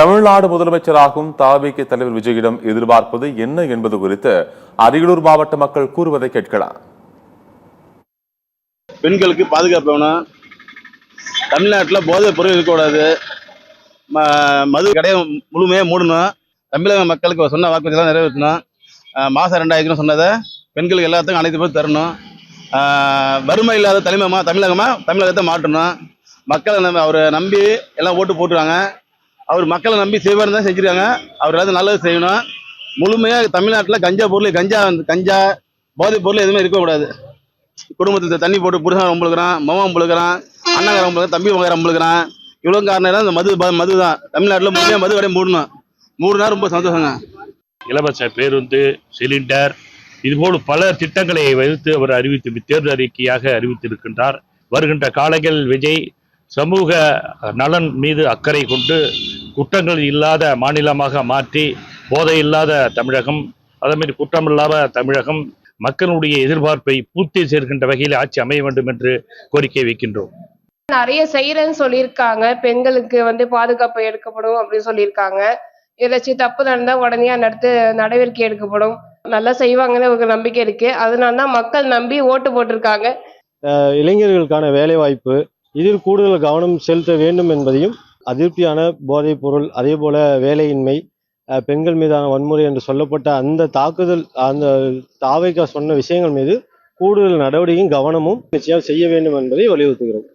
தமிழ்நாடு முதலமைச்சராகும் தாவேகா தலைவர் விஜயிடம் எதிர்பார்ப்பது என்ன என்பது குறித்து அரியலூர் மாவட்ட மக்கள் கூறுவதை கேட்கலாம். பெண்களுக்கு பாதுகாப்பு வேணும். தமிழ்நாட்டில் போதைப் பொருள் இருக்கக்கூடாது. மது கடையை முழுமையாக மூடணும். தமிழக மக்களுக்கு சொன்ன வாக்குறுதியெல்லாம் நிறைவேற்றணும். மாதம் 2000 சொன்னதை பெண்களுக்கு எல்லாத்துக்கும் அனைத்து பேர் தரணும். வறுமை இல்லாத தமிழகத்தை மாற்றணும். மக்களை அவரை நம்பி எல்லாம் ஓட்டு போட்டுருவாங்க. அவர் மக்களை நம்பி செய்வார் தான் செஞ்சுருக்காங்க. அவர் ஏதாவது நல்லது செய்யணும். முழுமையாக தமிழ்நாட்டில் கஞ்சா போதைப் பொருள் எதுவுமே இருக்கக்கூடாது. குடும்பத்தில் தண்ணி போட்டு புருஷன் ரம்பளுக்கிறான், மகன் புழுக்கிறான், அண்ணன் ரம்பளுக்கிறான், தம்பி மகன் ரம்பளுக்கிறான். இவ்வளோ காரணம் இந்த மது தான். தமிழ்நாட்டில் முழுமையாக மது கடையை மூடினா ரொம்ப சந்தோஷங்க. இலவச பேருந்து, சிலிண்டர், இதுபோல் பல திட்டங்களை வைத்து அவர் தேர்தல் அறிக்கையாக அறிவித்திருக்கின்றார். வருகின்ற காலங்களில் விஜய் சமூக நலன் மீது அக்கறை கொண்டு குற்றங்கள் இல்லாத மாநிலமாக மாற்றி போதை இல்லாத தமிழகம், அதேமாதிரி குற்றமில்லாத தமிழகம், மக்களுடைய எதிர்பார்ப்பை பூர்த்தி சேர்க்கின்ற வகையில் ஆட்சி அமைய வேண்டும் என்று கோரிக்கை வைக்கின்றோம். நிறைய செய்யறேன்னு சொல்லியிருக்காங்க. பெண்களுக்கு பாதுகாப்பு எடுக்கப்படும் அப்படின்னு சொல்லியிருக்காங்க. ஏதாச்சும் தப்பு நடந்தா உடனே நடவடிக்கை எடுக்கப்படும். நல்லா செய்வாங்கன்னு ஒரு நம்பிக்கை இருக்கு. அதனால தான் மக்கள் நம்பி ஓட்டு போட்டிருக்காங்க. இளைஞர்களுக்கான வேலை வாய்ப்பு, இதில் கூடுதல் கவனம் செலுத்த வேண்டும் என்பதையும், அதிருப்தியான போதைப் பொருள், அதே போல வேலையின்மை, பெண்கள் மீதான வன்முறை என்று சொல்லப்பட்ட அந்த தாக்குதல், அந்த தாவேகா சொன்ன விஷயங்கள் மீது கூடுதல் நடவடிக்கையும் கவனமும் நிச்சயம் செய்ய வேண்டும் என்பதை வலியுறுத்துகிறோம்.